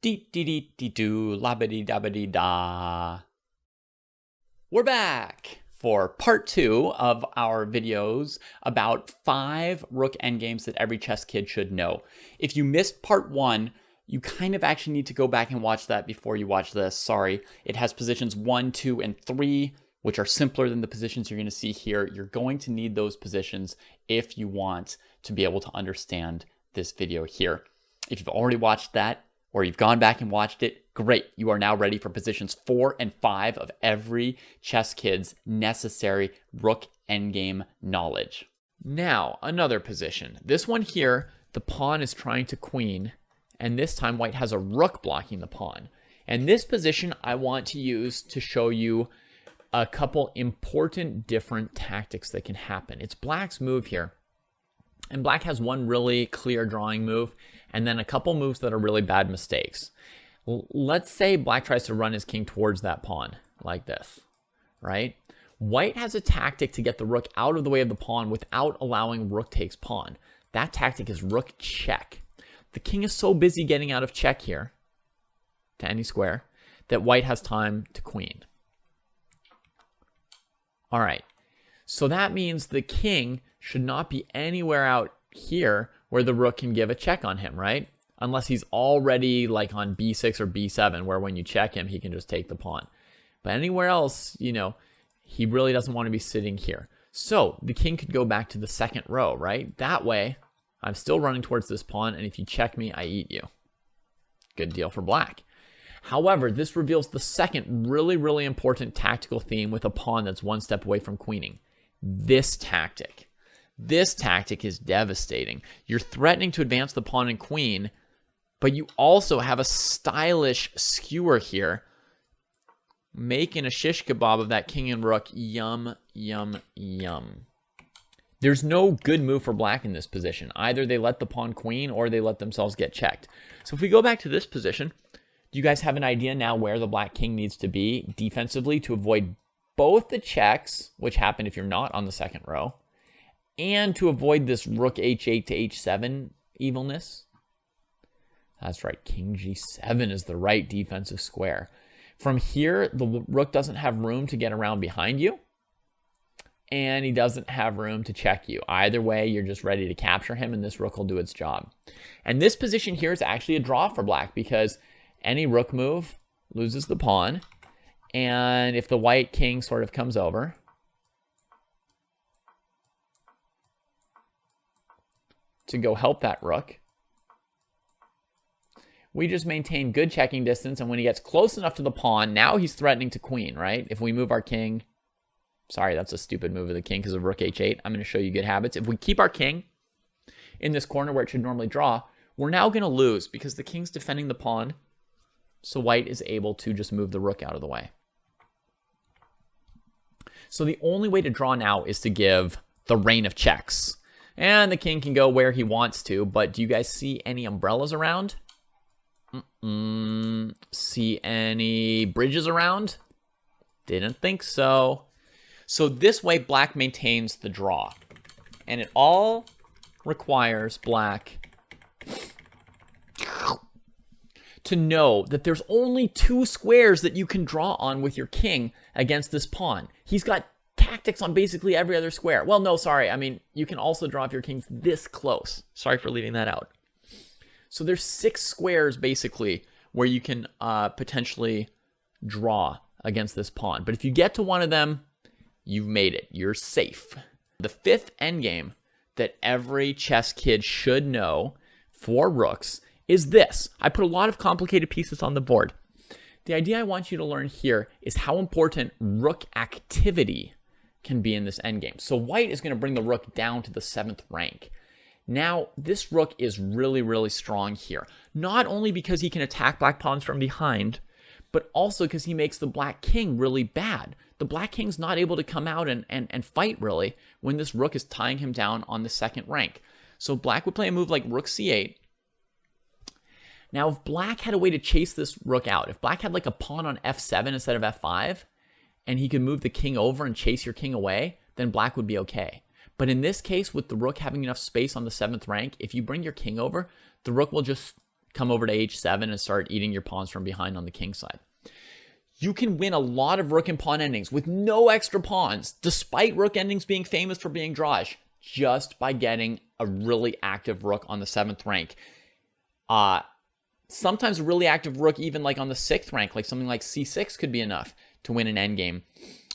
Dee dee dee dee doo, la ba dee da ba dee da. We're back for part 2 of our videos about 5 Rook Endgames that every chess kid should know. If you missed part 1, you kind of actually need to go back and watch that before you watch this. Sorry. It has positions 1, 2, and 3, which are simpler than the positions you're going to see here. You're going to need those positions if you want to be able to understand this video here. If you've already watched that, or you've gone back and watched it, great. You are now ready for positions 4 and 5 of every chess kid's necessary Rook Endgame knowledge. Now, another position. This one here, the pawn is trying to queen, and this time white has a rook blocking the pawn. And this position I want to use to show you a couple important different tactics that can happen. It's black's move here. And black has one really clear drawing move, and then a couple moves that are really bad mistakes. Let's say black tries to run his king towards that pawn, like this, right? White has a tactic to get the rook out of the way of the pawn without allowing rook takes pawn. That tactic is Rook Check. The king is so busy getting out of check here, to any square, that white has time to queen. All right, so that means the king should not be anywhere out here where the rook can give a check on him, right? Unless he's already like on b6 or b7, where when you check him, he can just take the pawn. But anywhere else, you know, he really doesn't want to be sitting here. So the king could go back to the second row, right? That way, I'm still running towards this pawn, and if you check me, I eat you. Good deal for black. However, this reveals the second really, really important tactical theme with a pawn that's one step away from queening. This tactic. This tactic is devastating. You're threatening to advance the pawn and queen, but you also have a stylish skewer here, making a shish kebab of that king and rook. Yum, yum, yum. There's no good move for black in this position. Either they let the pawn queen or they let themselves get checked. So if we go back to this position, do you guys have an idea now where the black king needs to be defensively to avoid both the checks, which happen if you're not on the second row, and to avoid this rook h8 to h7 evilness? That's right, king g7 is the right defensive square. From here, the rook doesn't have room to get around behind you, and he doesn't have room to check you. Either way, you're just ready to capture him, and this rook will do its job. And this position here is actually a draw for black, because any rook move loses the pawn, and if the white king sort of comes over, to go help that rook, we just maintain good checking distance, and when he gets close enough to the pawn, now he's threatening to queen, right? If we move our king, sorry, that's a stupid move of the king because of rook h8. I'm going to show you good habits. If we keep our king in this corner where it should normally draw, we're now going to lose because the king's defending the pawn, so white is able to just move the rook out of the way. So the only way to draw now is to give the rain of checks. And the king can go where he wants to, but do you guys see any umbrellas around? See any bridges around? Didn't think so. So this way black maintains the draw. And it all requires black to know that there's only 2 squares that you can draw on with your king against this pawn. He's got tactics on basically every other square. Well, no, sorry. I mean, you can also draw if your king's this close. Sorry for leaving that out. So there's 6 squares basically where you can potentially draw against this pawn. But if you get to one of them, you've made it. You're safe. The 5th endgame that every chess kid should know for rooks is this. I put a lot of complicated pieces on the board. The idea I want you to learn here is how important rook activity can be in this endgame. So white is going to bring the rook down to the 7th rank. Now, this rook is really, really strong here. Not only because he can attack black pawns from behind, but also because he makes the black king really bad. The black king's not able to come out and fight, really, when this rook is tying him down on the 2nd rank. So black would play a move like rook c8. Now, if black had a way to chase this rook out, if black had like a pawn on f7 instead of f5, and he could move the king over and chase your king away, then black would be okay. But in this case, with the rook having enough space on the 7th rank, if you bring your king over, the rook will just come over to h7 and start eating your pawns from behind on the king side. You can win a lot of rook and pawn endings with no extra pawns, despite rook endings being famous for being drawish, just by getting a really active rook on the 7th rank. Sometimes a really active rook, even like on the 6th rank, like something like c6 could be enough to win an endgame.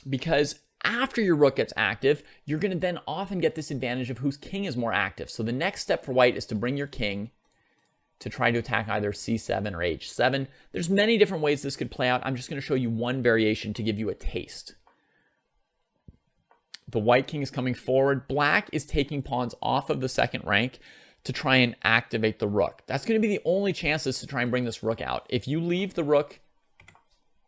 Because after your rook gets active, you're going to then often get this advantage of whose king is more active. So the next step for white is to bring your king to try to attack either c7 or h7. There's many different ways this could play out. I'm just going to show you one variation to give you a taste. The white king is coming forward. Black is taking pawns off of the 2nd rank to try and activate the rook. That's going to be the only chances to try and bring this rook out. If you leave the rook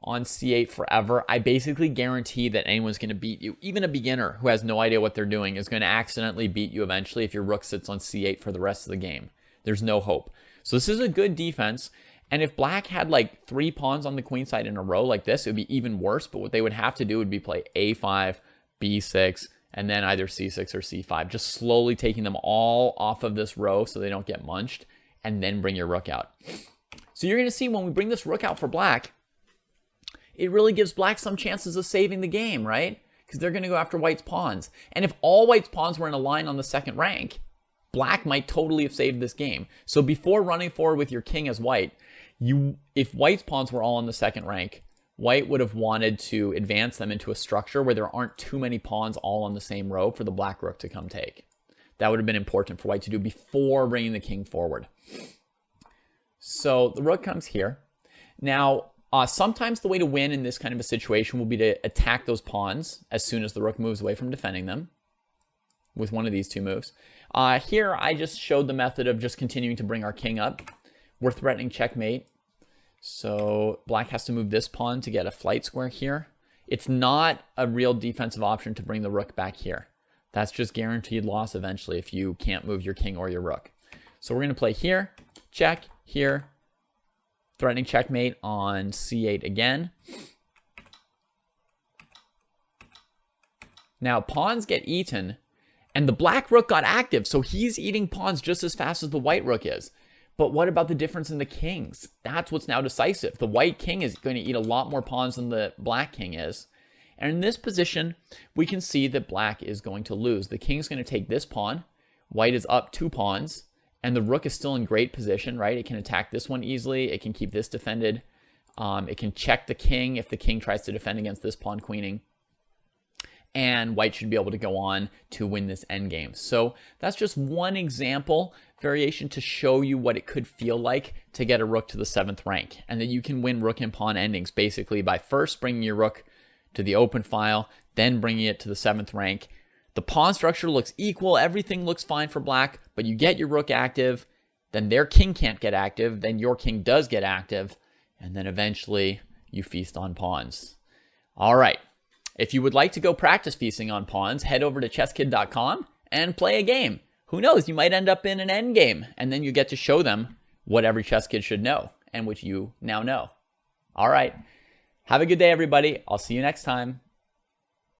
on c8 forever, I basically guarantee that anyone's going to beat you. Even a beginner who has no idea what they're doing is going to accidentally beat you eventually if your rook sits on c8 for the rest of the game. There's no hope. So this is a good defense. And if black had like 3 pawns on the queen side in a row like this, it would be even worse. But what they would have to do would be play a5, b6, and then either c6 or c5. Just slowly taking them all off of this row so they don't get munched, and then bring your rook out. So you're going to see when we bring this rook out for black, it really gives black some chances of saving the game, right? Because they're going to go after white's pawns. And if all white's pawns were in a line on the 2nd rank, black might totally have saved this game. So before running forward with your king as white, if white's pawns were all on the 2nd rank, white would have wanted to advance them into a structure where there aren't too many pawns all on the same row for the black rook to come take. That would have been important for white to do before bringing the king forward. So the rook comes here. Now, sometimes the way to win in this kind of a situation will be to attack those pawns as soon as the rook moves away from defending them with one of these 2 moves. Here, I just showed the method of just continuing to bring our king up. We're threatening checkmate. So black has to move this pawn to get a flight square here. It's not a real defensive option to bring the rook back here. That's just guaranteed loss eventually if you can't move your king or your rook. So we're going to play here, check, here, threatening checkmate on c8 again. Now pawns get eaten, and the black rook got active, so he's eating pawns just as fast as the white rook is. But what about the difference in the kings? That's what's now decisive. The white king is going to eat a lot more pawns than the black king is. And in this position, we can see that black is going to lose. The king's going to take this pawn. White is up 2 pawns. And the rook is still in great position, right? It can attack this one easily. It can keep this defended. It can check the king if the king tries to defend against this pawn queening. And white should be able to go on to win this endgame. So that's just one example variation to show you what it could feel like to get a rook to the 7th rank, and that you can win rook and pawn endings basically by first bringing your rook to the open file, then bringing it to the 7th rank. The pawn structure looks equal, everything looks fine for black, but you get your rook active, then their king can't get active, then your king does get active, and then eventually you feast on pawns. All right. If you would like to go practice feasting on pawns, head over to chesskid.com and play a game. Who knows, you might end up in an endgame, and then you get to show them what every chess kid should know, and which you now know. All right. Have a good day, everybody. I'll see you next time.